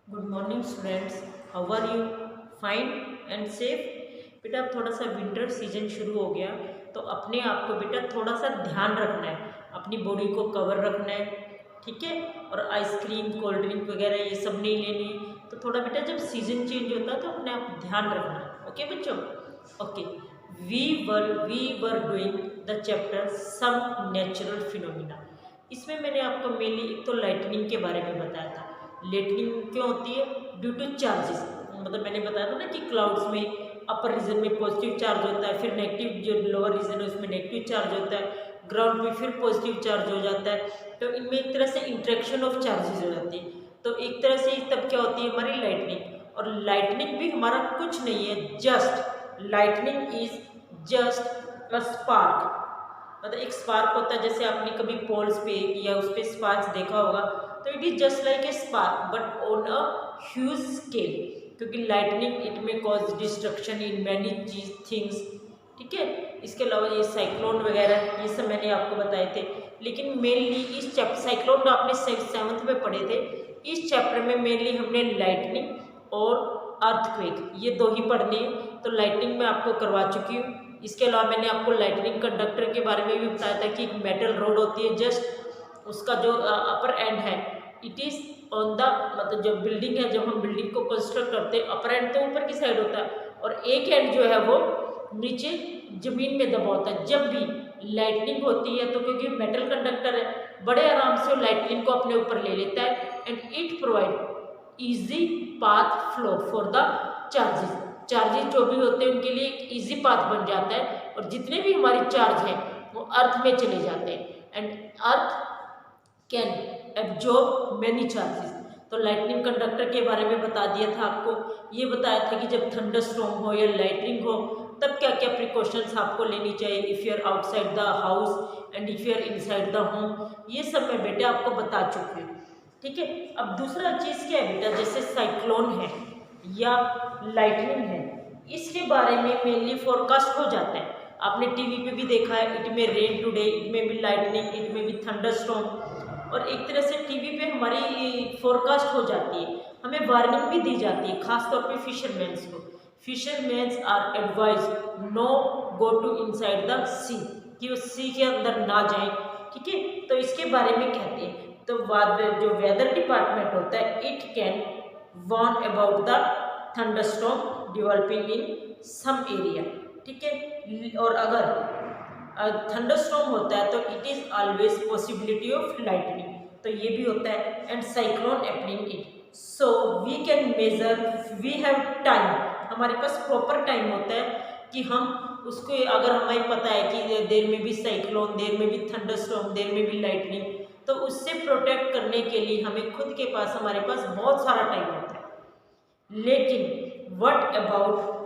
Good morning students, how are you? Fine and safe. बेटा अब थोड़ा सा विंटर सीजन शुरू हो गया, तो अपने आप को बेटा थोड़ा सा ध्यान रखना है, अपनी बॉडी को कवर रखना है, ठीक है। और आइसक्रीम कोल्ड ड्रिंक वगैरह ये सब नहीं लेनी। तो थोड़ा बेटा जब सीजन चेंज होता है तो अपने आप ध्यान रखना है, ओके बच्चों? Okay, we were doing the chapter some natural phenomena. इसमें मैंने आपको मेनली एक तो लाइटनिंग के बारे में बताया था। लाइटनिंग क्यों होती है? Due two charges. मतलब मैंने बताया था ना कि क्लाउड्स में अपर रीजन में पॉजिटिव चार्ज होता है, फिर नेगेटिव जो लोअर रीजन है उसमें नेगेटिव चार्ज होता है, ग्राउंड में फिर पॉजिटिव चार्ज हो जाता है। तो इनमें एक तरह से इंट्रैक्शन ऑफ चार्जेस हो जाती है। तो एक तरह से तब क्या होती है हमारी लाइटनिंग। और लाइटनिंग भी हमारा कुछ नहीं है, just lightning is just a spark. मतलब एक स्पार्क होता है, जैसे आपने कभी पोल्स पे या उस पर स्पार्क्स देखा होगा, तो it is just like a spark but on a huge scale. क्योंकि लाइटनिंग इट में cause destruction in many things, ठीक है। इसके अलावा ये साइक्लोन वगैरह ये सब मैंने आपको बताए थे। लेकिन मेनली इस चैप्टर, साइक्लोन आपने 7th में पढ़े थे, इस चैप्टर में मेनली हमने लाइटनिंग और अर्थक्वेक ये दो ही पढ़ने हैं। तो लाइटनिंग मैं आपको करवा चुकी हूँ। इसके अलावा मैंने आपको लाइटनिंग कंडक्टर के बारे में भी बताया था कि एक मेटल रोड होती है, जस्ट उसका जो अपर एंड है इट इज़ ऑन द, मतलब जो बिल्डिंग है, जब हम बिल्डिंग को कंस्ट्रक्ट करते हैं अपर एंड तो ऊपर की साइड होता है और एक एंड जो है वो नीचे जमीन में दबा होता है। जब भी लाइटनिंग होती है तो क्योंकि मेटल कंडक्टर है, बड़े आराम से लाइटनिंग को अपने ऊपर ले लेता है and it provide easy path flow for the charges. Charges जो भी होते हैं उनके लिए एक इजी पाथ बन जाता है और जितने भी हमारे चार्ज हैं वो अर्थ में चले जाते हैं and earth can absorb many charges. तो लाइटनिंग कंडक्टर के बारे में बता दिया था आपको। ये बताया था कि जब थंडर स्टॉर्म हो या लाइटनिंग हो तब क्या क्या प्रिकॉशंस आपको लेनी चाहिए, if you are outside the house and if you are inside the home. ये सब मैं बेटा आपको बता चुकी हूँ, ठीक है। अब दूसरा चीज़ क्या है बेटा, जैसे साइक्लोन है या लाइटनिंग है, इसके बारे में मेनली फोरकास्ट हो जाता है। आपने टीवी पे भी देखा है, इट में रेन टुडे, इट में भी लाइटनिंग, इट में भी थंडर स्टॉर्म। और एक तरह से टीवी पे हमारी फोरकास्ट हो जाती है, हमें वार्निंग भी दी जाती है, खासतौर पे फिशरमैन्स को। Fishermans are advise no go to inside the sea, कि वो सी के अंदर ना जाएं, ठीक है। तो इसके बारे में कहते हैं। तो जो वेदर डिपार्टमेंट होता है it can warn about the thunderstorm developing in some area, ठीक है। और अगर थंडरस्टॉर्म होता है तो it is always possibility of lightning, तो ये भी होता है and cyclone happening it. So we can measure, we have time, हमारे पास प्रॉपर टाइम होता है कि हम उसको, अगर हमें पता है कि देर में भी साइक्लोन, देर में भी थंडरस्टॉर्म, देर में भी लाइटनिंग, तो उससे प्रोटेक्ट करने के लिए हमें खुद के पास, हमारे पास बहुत सारा टाइम होता है। लेकिन what about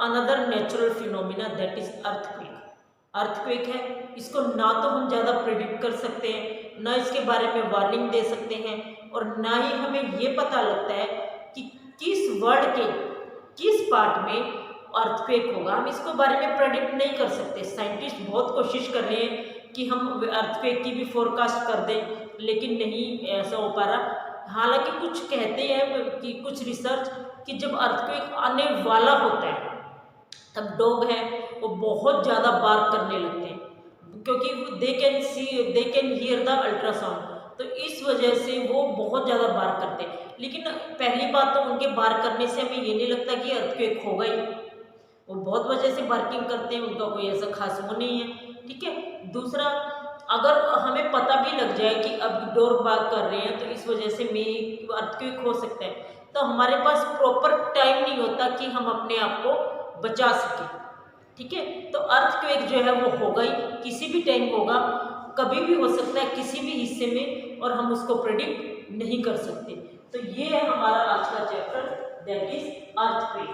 another natural phenomena that is earthquake. Earthquake है, इसको ना तो हम ज़्यादा प्रिडिक्ट कर सकते हैं, ना इसके बारे में वार्निंग दे सकते हैं, और ना ही हमें ये पता लगता है कि किस वर्ल्ड के किस पार्ट में अर्थक्वेक होगा। हम इसको बारे में प्रेडिक्ट नहीं कर सकते। साइंटिस्ट बहुत कोशिश कर रहे हैं कि हम अर्थक्वेक की भी फोरकास्ट कर दें, लेकिन नहीं ऐसा हो पा रहा। हालांकि कुछ कहते हैं कि कुछ रिसर्च कि जब अर्थक्वेक आने वाला होता है तब डॉग हैं वो बहुत ज़्यादा बार्क करने लगते हैं, क्योंकि they can see, they can hear the ultrasound, तो इस वजह से वो बहुत ज़्यादा बार्क करते हैं। लेकिन पहली बात तो उनके बार्क करने से हमें ये नहीं लगता कि अर्थक्वेक होगा ही, वो बहुत वजह से बार्किंग करते हैं, उनका कोई ऐसा खास वो नहीं है, ठीक है। दूसरा, अगर हमें पता भी लग जाए कि अब डॉग बार्क कर रहे हैं तो इस वजह से मे अर्थक्वेक हो सकता है, तो हमारे पास प्रॉपर टाइम नहीं होता कि हम अपने आप को बचा सके, ठीक है। तो अर्थक्वेक जो है वो होगा ही, किसी भी टाइम होगा, कभी भी हो सकता है किसी भी हिस्से में, और हम उसको प्रेडिक्ट नहीं कर सकते। तो ये है हमारा आज का चैप्टर दैट इज अर्थक्वेक।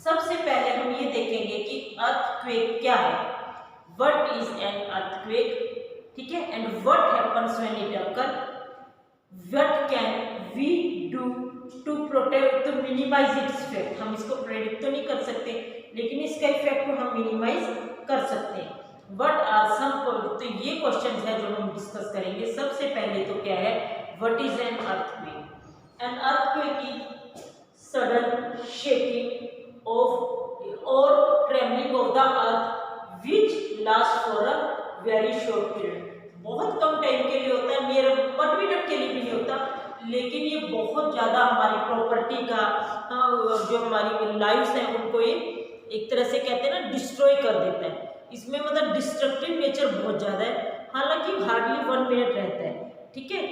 सबसे पहले हम ये देखेंगे कि अर्थक्वेक क्या है, व्हाट इज एन अर्थक्वेक, ठीक है, and what happens when it occur, what can we do to protect, to minimize its effect. हम इसको प्रेडिक्ट तो नहीं कर सकते, लेकिन इसका इफेक्ट को हम मिनिमाइज कर सकते हैं। व्हाट आर सम, तो ये क्वेश्चन है जो हम डिस्कस करेंगे। सबसे सबसे पहले तो क्या है, what is an earthquake? An earthquake is sudden shaking of और trembling of the earth which last for a very short period. बहुत कम टाइम के लिए होता है, नियर 1 मिनट के लिए भी नहीं होता, लेकिन ये बहुत ज़्यादा हमारी प्रॉपर्टी का जो हमारी लाइफ्स हैं उनको ये एक तरह से कहते हैं ना डिस्ट्रॉय कर देता है। इसमें मतलब डिस्ट्रक्टिव नेचर बहुत ज़्यादा है, हालांकि हार्डली 1 मिनट रहता है, ठीक है,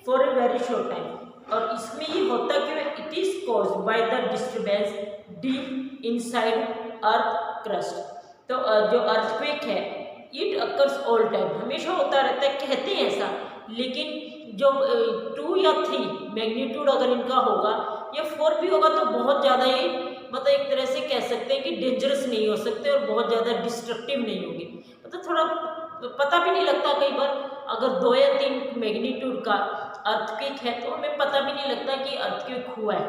for a very short time. और इसमें ये होता क्यों है? It is caused by the disturbance deep inside earth crust. तो जो अर्थक्वेक है इट अकर्स ऑल टाइम, हमेशा होता रहता है, कहते हैं ऐसा, लेकिन जो 2 या 3 मैग्नीट्यूड अगर इनका होगा या 4 भी होगा तो बहुत ज़्यादा ये मतलब एक तरह से कह सकते हैं कि डेंजरस नहीं हो सकते और बहुत ज़्यादा डिस्ट्रक्टिव नहीं होगी, मतलब थोड़ा पता भी नहीं लगता। कई बार अगर 2 या 3 मैग्नीट्यूड का अर्थक्वेक है तो हमें पता भी नहीं लगता कि अर्थक्वेक हुआ है,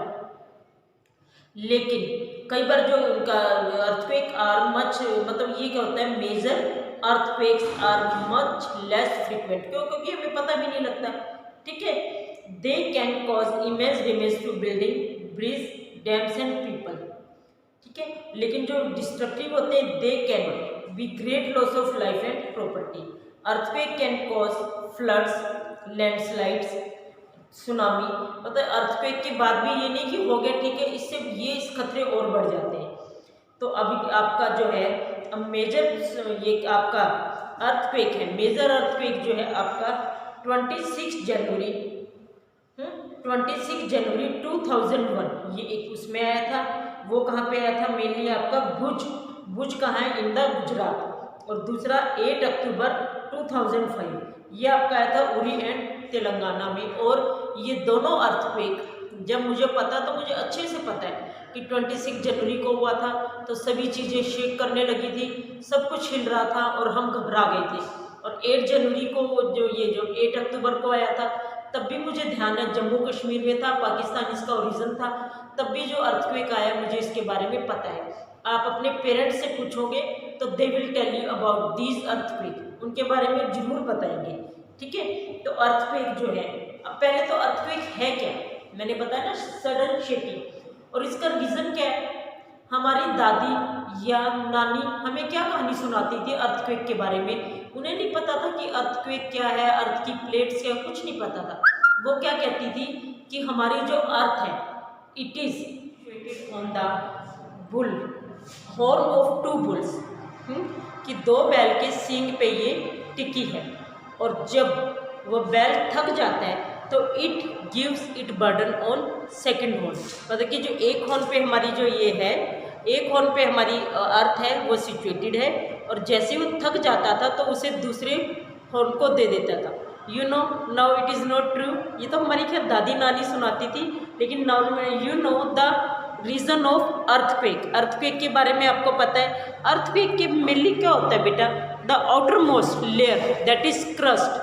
लेकिन कई बार जो उनका अर्थक्वेक आर मच मतलब ये क्या होता है, major earthquakes are much less frequent, क्यों? क्योंकि हमें पता भी नहीं लगता, ठीक है। They can cause immense damage to building, bridge, dams and people, ठीक है, लेकिन जो डिस्ट्रक्टिव होते हैं they can be great loss of life and property. Earthquake can cause floods, landslides, tsunami, मतलब अर्थक्वेक के बाद भी ये नहीं कि हो गया ठीक है, इससे ये इस खतरे और बढ़ जाते हैं। तो अभी आपका जो है मेजर ये आपका अर्थक्वेक है, मेजर अर्थक्वेक जो है आपका 26 जनवरी 2001 ये एक उसमें आया था। वो कहाँ पे आया था? मेनली आपका भुज कहाँ है? In the Gujarat. और दूसरा 8 अक्टूबर 2005 ये आपका आया था उरी एंड तेलंगाना में। और ये दोनों अर्थक्वेक जब मुझे पता तो मुझे अच्छे से पता है कि 26 जनवरी को हुआ था, तो सभी चीज़ें शेक करने लगी थी, सब कुछ हिल रहा था और हम घबरा गए थे। और 8 जनवरी को जो 8 अक्टूबर को आया था तब भी मुझे ध्यान है, जम्मू कश्मीर में था, पाकिस्तान इसका ओरिजिन था, तब भी जो अर्थक्वेक आया मुझे इसके बारे में पता है। आप अपने पेरेंट्स से पूछोगे तो they will tell you about these earthquake, उनके बारे में जरूर बताएंगे, ठीक है। तो अर्थक्वेक जो है, अब पहले तो अर्थक्वेक है क्या, मैंने बताया ना, सडन शेकिंग। और इसका रीज़न क्या है? हमारी दादी या नानी हमें क्या कहानी सुनाती थी अर्थक्वेक के बारे में? उन्हें नहीं पता था कि अर्थक्वेक क्या है, अर्थ की प्लेट्स क्या, कुछ नहीं पता था। वो क्या कहती थी कि हमारी जो अर्थ है it is situated on the bull horn of 2 bulls, कि 2 बैल के सींग पे ये टिकी है, और जब वो बैल थक जाता है तो it gives it burden on second horn, मतलब कि जो एक हॉर्न पे हमारी जो ये है, एक हॉर्न पे हमारी अर्थ है वो सिचुएटेड है, और जैसे वो थक जाता था तो उसे दूसरे हॉर्न को दे देता था। You know now it is not true, ये तो हमारी खैर दादी नानी सुनाती थी, लेकिन now you know the reason of earthquake. Earthquake के बारे में आपको पता है, अर्थक्वेक के मेनली क्या होता है बेटा? The outer most layer that is crust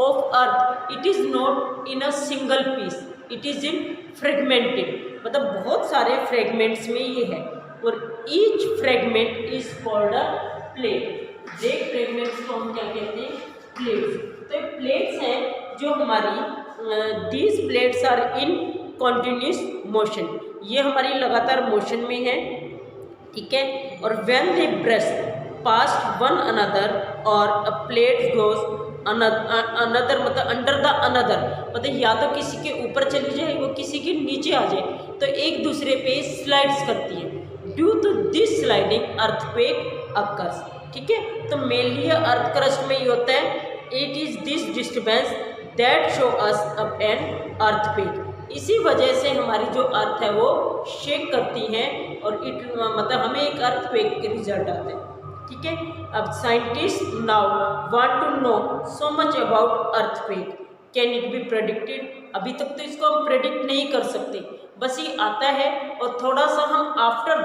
of earth, it is not in a single piece, it is in fragmented, मतलब बहुत सारे fragments में ये है, और each fragment is called a plate। देख fragments को हम क्या कहते हैं? plates। तो ये plates हैं जो हमारी these plates are in continuous motion, ये हमारी लगातार मोशन में है, ठीक है। और when they brush past one another or a plate goes another मतलब अंडर द अनदर, मतलब या तो किसी के ऊपर चली जाए वो किसी के नीचे आ जाए, तो एक दूसरे पे स्लाइड्स करती है। Due to this sliding earthquake occurs, ठीक है। तो मेनली अर्थ क्रस्ट में ये होता है, it is this disturbance that show us up an earthquake. इसी वजह से हमारी जो अर्थ है वो शेक करती है और इट मतलब हमें एक अर्थक्वेक के रिजल्ट आते हैं, ठीक है। अब scientist now want to know so much about earthquake, can it be predicted? अभी तक तो इसको हम प्रेडिक्ट नहीं कर सकते, बस ये आता है और थोड़ा सा हम after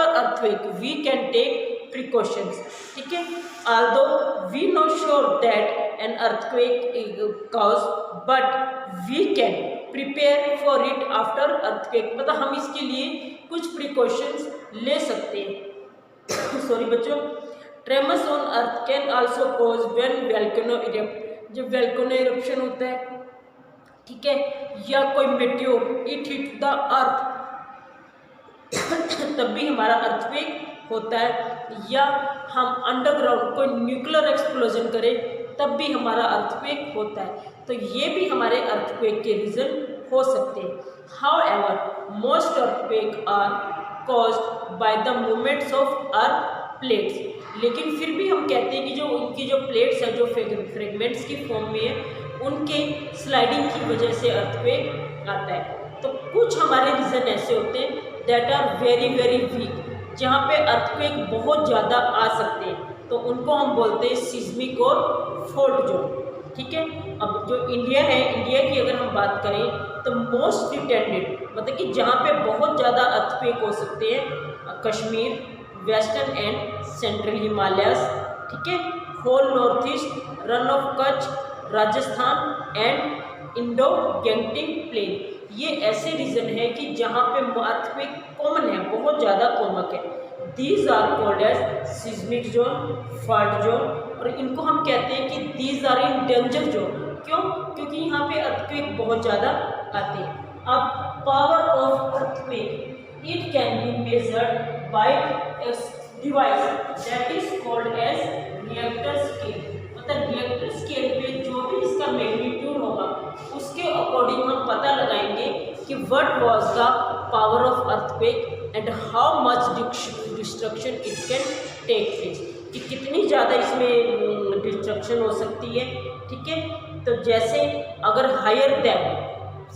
earthquake we can take precautions, ठीक है। Although we know sure that an earthquake cause, but we can prepare for it after earthquake, मतलब हम इसके लिए कुछ प्रिकॉशंस ले सकते हैं। सॉरी बच्चों, tremors on earth can also cause when volcano erupt, जब वोल्केनो इरप्शन होता है, ठीक है, या कोई meteor it hit the earth तब भी हमारा अर्थक्वेक होता है, या हम अंडरग्राउंड कोई न्यूक्लियर एक्सप्लोजन करें तब भी हमारा अर्थक्वेक होता है। तो ये भी हमारे अर्थक्वेक के रीज़न हो सकते हैं। However most earthquake are caused by the movements of earth plates, लेकिन फिर भी हम कहते हैं कि जो उनकी जो प्लेट्स है जो फ्रेगमेंट्स की फॉर्म में है, उनके स्लाइडिंग की वजह से अर्थक्वेक आता है। तो कुछ हमारे रीज़न ऐसे होते हैं that are very very weak, जहाँ पे अर्थक्वेक बहुत ज़्यादा आ सकते हैं, तो उनको हम बोलते हैं सिस्मिक और फॉल्ट जोन, ठीक है। अब जो इंडिया है, इंडिया की अगर हम बात करें तो मोस्ट टेंडेड मतलब कि जहाँ पे बहुत ज़्यादा अर्थक्वेक हो सकते हैं, Kashmir, western and central Himalayas, ठीक है, whole north east, run of Kutch, Rajasthan and Indo Gangetic plain. ये ऐसे रीजन है कि जहाँ पे अर्थक्वेक कॉमन है, बहुत ज़्यादा कॉमन है। These are called as seismic zone, fault zone, और इनको हम कहते हैं कि these are in danger zone. क्यों? क्योंकि यहाँ पे अर्थक्वेक बहुत ज़्यादा आते हैं। अब power of earthquake it can be measured by a device that is called as Richter scale. मतलब रिएक्टर स्केल पे जो भी इसका मैग्नीट्यूड होगा उसके अकॉर्डिंग हम पता लगाएंगे कि what was the power of earthquake and how much destruction it can take place, कि कितनी ज़्यादा इसमें डिस्ट्रक्शन हो सकती है, ठीक है। तो जैसे अगर हायर देन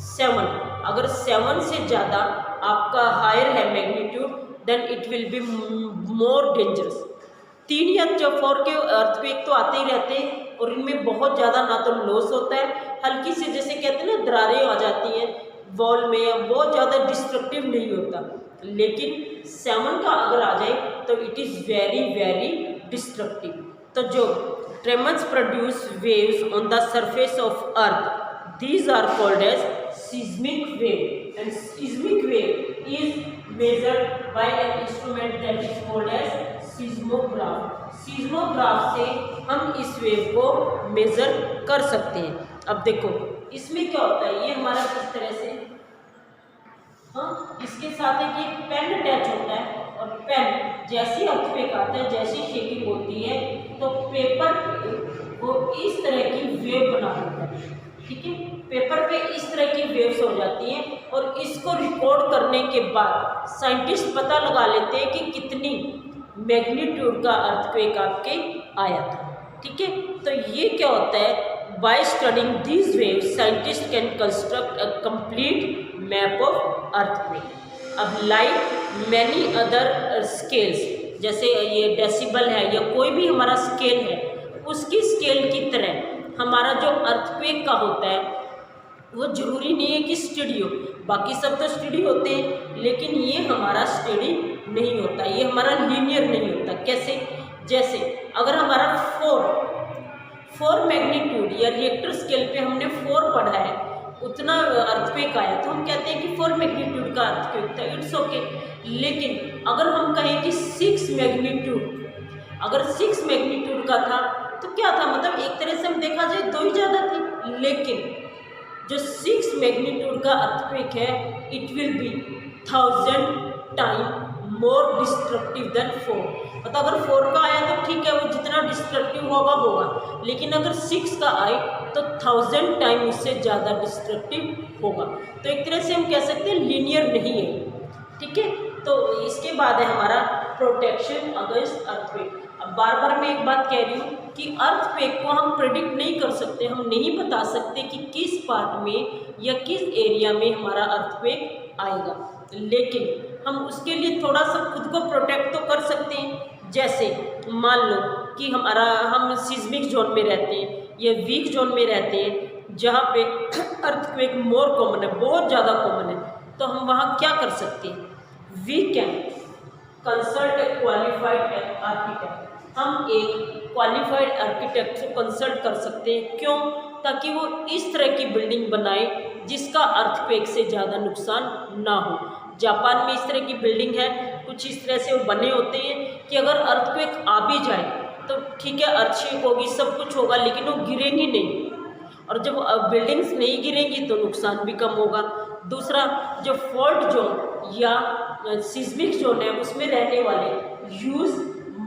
7, अगर 7 से ज़्यादा आपका हायर है magnitude, then it will be more dangerous. 3 या 4 के अर्थक्वेक तो आते ही रहते हैं और इनमें बहुत ज़्यादा ना तो लॉस होता है, हल्की से जैसे कहते हैं ना दरारें आ जाती हैं वॉल में, बहुत ज़्यादा डिस्ट्रक्टिव नहीं होता। लेकिन 7 का अगर आ जाए तो it is very very destructive. तो जो tremors produce waves on the surface of earth, these are called as seismic wave, and seismic wave is measured by an instrument that is called as seismograph। seismograph से हम इस wave को major कर सकते हैं। अब देखो इसमें क्या होता है, ये हमारा किस तरह से, हाँ, इसके साथ एक पेन अटैच होता है, और पेन जैसी अर्थक्वेक आता है, जैसी शेकिंग होती है, तो पेपर को इस तरह की वेव बना देता है, ठीक है। पेपर पे इस तरह की वेव्स हो जाती हैं, और इसको रिकॉर्ड करने के बाद साइंटिस्ट पता लगा लेते हैं कि कितनी मैग्नीट्यूड का अर्थक्वेक आपके आया था, ठीक है। तो ये क्या होता है, by studying these waves scientist can construct a complete map of earthquake. अब लाइक मैनी अदर स्केल्स, जैसे ये डेसिबल है या कोई भी हमारा स्केल है, उसकी स्केल की तरह हमारा जो अर्थक्वेक का होता है वो ज़रूरी नहीं है कि स्टडी हो, बाकी सब तो स्टडी होते हैं, लेकिन ये हमारा स्टडी नहीं होता, ये हमारा लीनियर नहीं होता। कैसे? जैसे अगर हमारा 4 मैग्नीट्यूड या रिएक्टर स्केल पे हमने 4 पढ़ा है, उतना अर्थक्वेक आया, तो हम कहते हैं कि 4 मैग्नीट्यूड का अर्थक्वेक था, इट्स ओके। लेकिन अगर हम कहें कि 6 मैग्नीट्यूड, अगर 6 मैग्नीट्यूड का था तो क्या था, मतलब एक तरह से हम देखा जाए 2 ही ज़्यादा थी, लेकिन जो 6 मैग्नीट्यूड का अर्थक्वेक है it will be 1000 time more destructive than 4। मतलब अगर 4 का आया तो ठीक है, वो जितना डिस्ट्रक्टिव होगा, लेकिन अगर 6 का आए तो 1000 टाइम उससे ज़्यादा डिस्ट्रक्टिव होगा। तो एक तरह से हम कह सकते हैं लीनियर नहीं है, ठीक है। तो इसके बाद है हमारा प्रोटेक्शन अगेंस्ट अर्थक्वेक। अब बार बार मैं एक बात कह रही हूँ कि अर्थक्वेक को हम प्रेडिक्ट नहीं कर सकते, हम नहीं बता सकते कि किस पार्ट में या किस एरिया में हमारा अर्थक्वेक आएगा, लेकिन हम उसके लिए थोड़ा सा खुद को प्रोटेक्ट तो कर सकते हैं। जैसे मान लो कि हम सिस्मिक जोन में रहते हैं या वीक जोन में रहते हैं, जहाँ पे अर्थक्वेक मोर कॉमन है, बहुत ज़्यादा कॉमन है, तो हम वहाँ क्या कर सकते हैं, we can consult a qualified architect. हम एक क्वालिफाइड आर्किटेक्ट से कंसल्ट कर सकते हैं। क्यों? ताकि वो इस तरह की बिल्डिंग बनाए जिसका अर्थक्वेक से ज़्यादा नुकसान ना हो। जापान में इस तरह की बिल्डिंग है, कुछ इस तरह से वो बने होते हैं कि अगर अर्थक्वेक आ भी जाए तो ठीक है, अर्थ शेक होगी, सब कुछ होगा, लेकिन वो गिरेंगी नहीं, और जब बिल्डिंग्स नहीं गिरेंगी तो नुकसान भी कम होगा। दूसरा, जो फॉल्ट जोन या सिस्मिक जोन है उसमें रहने वाले यूज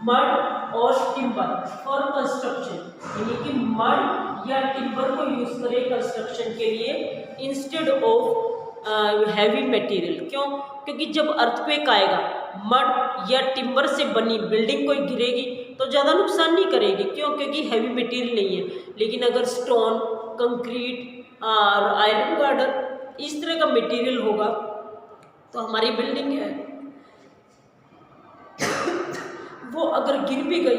मड और टिम्बर फॉर कंस्ट्रक्शन, यानी कि मड या टिम्बर को यूज करें कंस्ट्रक्शन के लिए इंस्टेड ऑफ हैवी मटेरियल। क्यों? क्योंकि जब अर्थक्वेक आएगा, मड या टिम्बर से बनी बिल्डिंग कोई गिरेगी तो ज़्यादा नुकसान नहीं करेगी। क्यों? क्योंकि हैवी मटेरियल नहीं है। लेकिन अगर स्टोन, कंक्रीट और आयरन गार्डर इस तरह का मटेरियल होगा तो हमारी बिल्डिंग है वो अगर गिर भी गई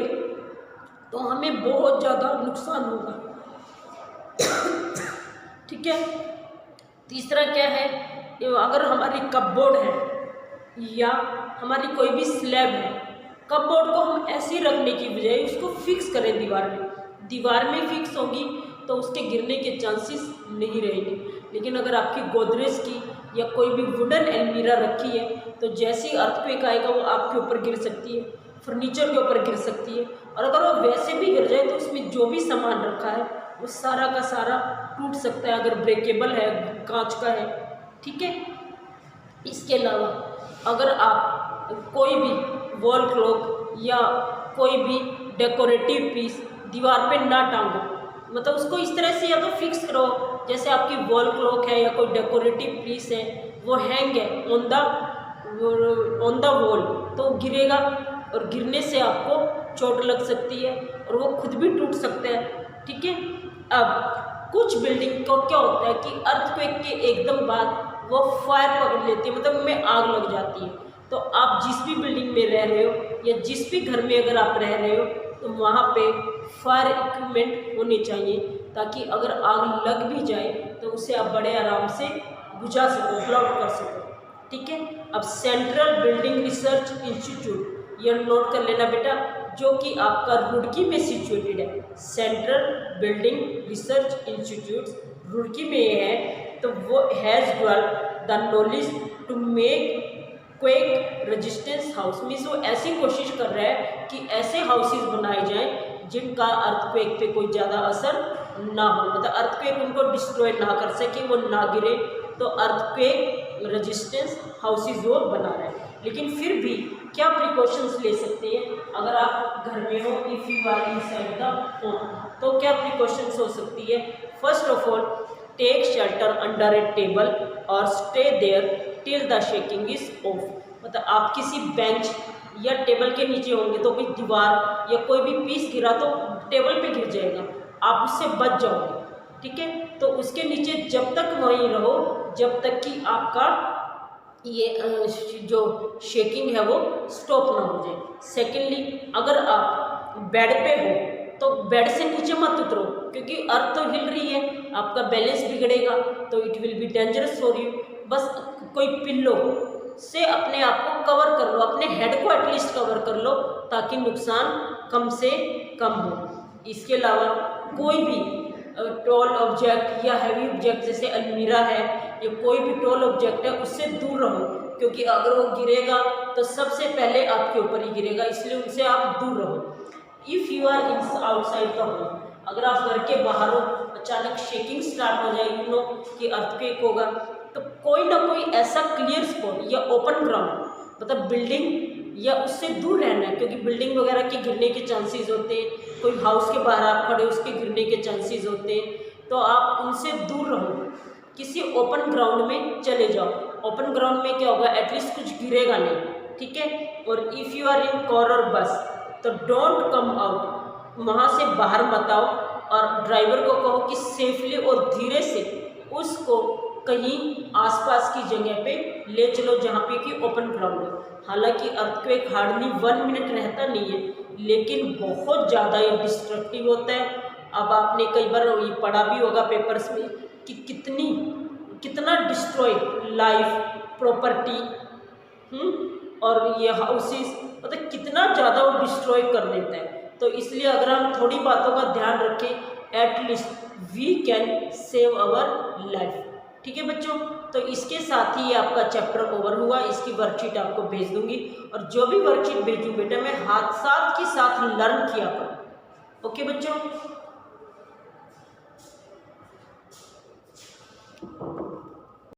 तो हमें बहुत ज़्यादा नुकसान होगा। ठीक है। तीसरा क्या है, अगर हमारी कपबोर्ड है या हमारी कोई भी स्लैब है, कपबोर्ड को हम ऐसे रखने की बजाय उसको फिक्स करें दीवार में फिक्स होगी तो उसके गिरने के चांसेस नहीं रहेंगे। लेकिन अगर आपकी गोदरेज की या कोई भी वुडन अलमीरा रखी है तो जैसे ही अर्थक्वेक आएगा वो आपके ऊपर गिर सकती है, फर्नीचर के ऊपर गिर सकती है। और अगर वो वैसे भी गिर जाए तो उसमें जो भी सामान रखा है वो सारा का सारा टूट सकता है, अगर ब्रेकेबल है, कांच का है। ठीक है। इसके अलावा अगर आप कोई भी वॉल क्लॉक या कोई भी डेकोरेटिव पीस दीवार पे ना टांगो, मतलब उसको इस तरह से या तो फिक्स करो, जैसे आपकी वॉल क्लॉक है या कोई डेकोरेटिव पीस है वो हैंग है ऑन द वॉल, तो गिरेगा और गिरने से आपको चोट लग सकती है और वो खुद भी टूट सकता है। ठीक है। अब कुछ बिल्डिंग को क्या होता है कि अर्थक्वेक के एकदम बाद वो फायर पकड़ लेती है, मतलब उनमें आग लग जाती है। तो आप जिस भी बिल्डिंग में रह रहे हो या जिस भी घर में अगर आप रह रहे हो तो वहाँ पे फायर इक्विपमेंट होने चाहिए, ताकि अगर आग लग भी जाए तो उसे आप बड़े आराम से बुझा सको, ब्लॉक कर सको। ठीक है। अब सेंट्रल बिल्डिंग रिसर्च इंस्टीट्यूट, यह नोट कर लेना बेटा, जो कि आपका रुड़की में सिचुएटेड है। Central building research institute Roorkee में है। तो वो has developed the knowledge to make quake resistance house, means वो ऐसी कोशिश कर रहा है कि ऐसे हाउसेस बनाए जाएं जिनका अर्थक्वेक पे कोई ज़्यादा असर ना हो, मतलब अर्थक्वेक उनको डिस्ट्रॉय ना कर सके, वो ना गिरे। तो अर्थक्वेक रेजिस्टेंस हाउसेस वो बना रहा है। लेकिन फिर भी क्या प्रिकॉशंस ले सकते हैं अगर आप घर में हो, if you are inside the home, तो क्या प्रिकॉशंस हो सकती है? First of all, take shelter under a table और stay there till the shaking is off, मतलब आप किसी बेंच या टेबल के नीचे होंगे तो कोई दीवार या कोई भी पीस गिरा तो टेबल पे गिर जाएगा, आप उससे बच जाओगे। ठीक है। तो उसके नीचे जब तक वहीं रहो जब तक कि आपका ये जो शेकिंग है वो स्टॉप ना हो जाए। सेकेंडली, अगर आप बेड पे हो तो बेड से नीचे मत उतरो, क्योंकि अर्थ तो हिल रही है, आपका बैलेंस बिगड़ेगा तो it will be dangerous for you. बस कोई पिल्लो से अपने आप को कवर कर लो, अपने हेड को एटलीस्ट कवर कर लो ताकि नुकसान कम से कम हो। इसके अलावा कोई भी टॉल ऑब्जेक्ट या हैवी ऑब्जेक्ट जैसे अलमीरा है या कोई भी टॉल ऑब्जेक्ट है उससे दूर रहो, क्योंकि अगर वो गिरेगा तो सबसे पहले आपके ऊपर ही गिरेगा, इसलिए उनसे आप दूर रहो। If you are in outside the home, अगर आप घर के बाहर हो, अचानक शेकिंग स्टार्ट हो जाए, यू नो कि अर्थक्वेक होगा, तो कोई ना कोई ऐसा क्लियर स्पॉट या ओपन ग्राउंड, मतलब बिल्डिंग या उससे दूर रहना है, क्योंकि बिल्डिंग वगैरह के गिरने के चांसेस होते हैं, कोई हाउस के बाहर आप खड़े उसके गिरने के चांसेस होते हैं, तो आप उनसे दूर रहो, किसी ओपन ग्राउंड में चले जाओ। ओपन ग्राउंड में क्या होगा, एटलीस्ट कुछ गिरेगा नहीं। ठीक है। और if you are in car और बस तो डोंट कम आउट, वहाँ से बाहर मत आओ, और ड्राइवर को कहो कि सेफली और धीरे से उसको कहीं आसपास की जगह पे ले चलो जहाँ पे कि ओपन ग्राउंड हो। हालांकि अर्थक्वेक हार्डली 1 मिनट रहता नहीं है, लेकिन बहुत ज़्यादा ये डिस्ट्रक्टिव होता है। अब आपने कई बार ये पढ़ा भी होगा पेपर्स में कि कितना डिस्ट्रॉय लाइफ, प्रॉपर्टी और ये हाउसेस, मतलब कितना ज़्यादा वो डिस्ट्रॉय कर देता है। तो इसलिए अगर हम थोड़ी बातों का ध्यान रखें, at least we can save our life. ठीक है बच्चों, तो इसके साथ ही ये आपका चैप्टर ओवर हुआ। इसकी वर्कशीट आपको भेज दूंगी, और जो भी वर्कशीट भेजूँ बेटा मैं साथ के साथ लर्न किया करूँ। ओके बच्चों।